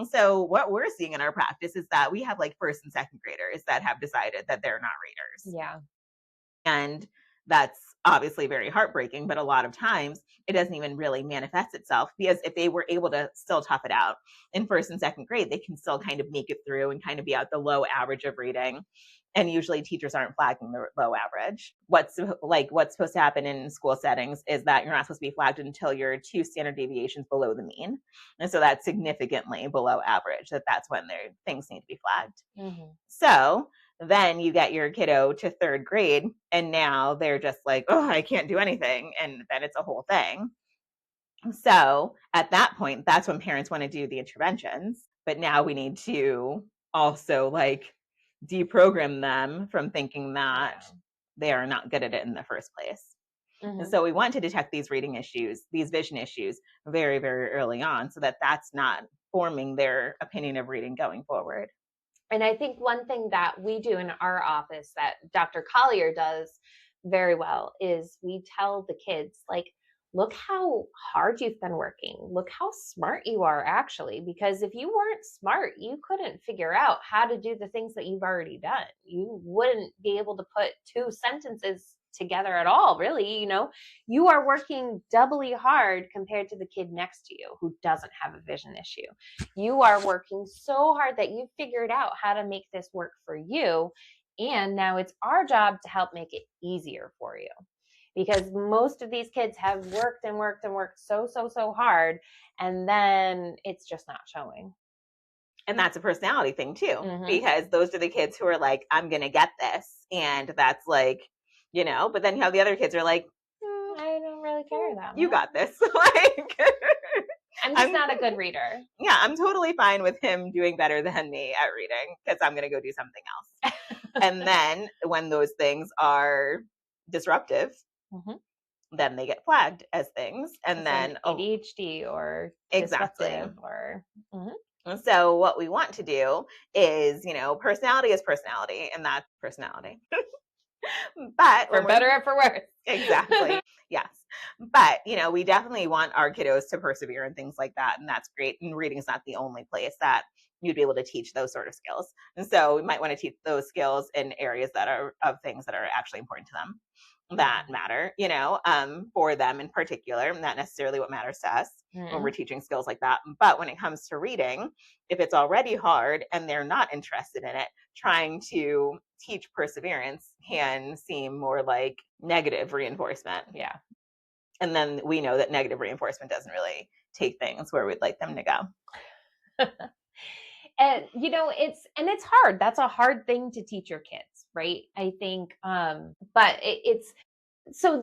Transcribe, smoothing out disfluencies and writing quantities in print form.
So what we're seeing in our practice is that we have like first and second graders that have decided that they're not readers. Yeah. And that's obviously very heartbreaking, but a lot of times it doesn't even really manifest itself, because if they were able to still tough it out in first and second grade, they can still kind of make it through and kind of be at the low average of reading. And usually teachers aren't flagging the low average. What's supposed to happen in school settings is that you're not supposed to be flagged until you're 2 standard deviations below the mean. And so that's significantly below average. That's when things need to be flagged. Mm-hmm. So then you get your kiddo to third grade, and now they're just like, oh, I can't do anything. And then it's a whole thing. So at that point, that's when parents want to do the interventions. But now we need to also like deprogram them from thinking that they are not good at it in the first place. Mm-hmm. And so we want to detect these reading issues, these vision issues very, very early on, so that that's not forming their opinion of reading going forward. And I think one thing that we do in our office that Dr. Collier does very well is we tell the kids, like, look how hard you've been working. Look how smart you are, actually, because if you weren't smart, you couldn't figure out how to do the things that you've already done. You wouldn't be able to put 2 sentences together at all, really. You are working doubly hard compared to the kid next to you who doesn't have a vision issue. You are working so hard that you figured out how to make this work for you. And now it's our job to help make it easier for you. Because most of these kids have worked and worked and worked so hard, and then it's just not showing. And that's a personality thing too, because those are the kids who are like, I'm going to get this. And that's like, but then you have the other kids who are like, I don't really care that much. You got this. Like, I'm just not a good reader. Yeah, I'm totally fine with him doing better than me at reading, because I'm going to go do something else. And then when those things are disruptive, then they get flagged as things. And then ADHD or dyslexia or. And so what we want to do is, personality is personality, and that's personality. But for better or for worse. Exactly. Yes. But, we definitely want our kiddos to persevere and things like that. And that's great. And reading is not the only place that you'd be able to teach those sort of skills. And so we might want to teach those skills in areas that are of things that are actually important to them, that matter, for them in particular, not necessarily what matters to us when we're teaching skills like that. But when it comes to reading, if it's already hard and they're not interested in it, trying to teach perseverance can seem more like negative reinforcement. Yeah. And then we know that negative reinforcement doesn't really take things where we'd like them to go. And it's hard. That's a hard thing to teach your kids, right? I think, but it's so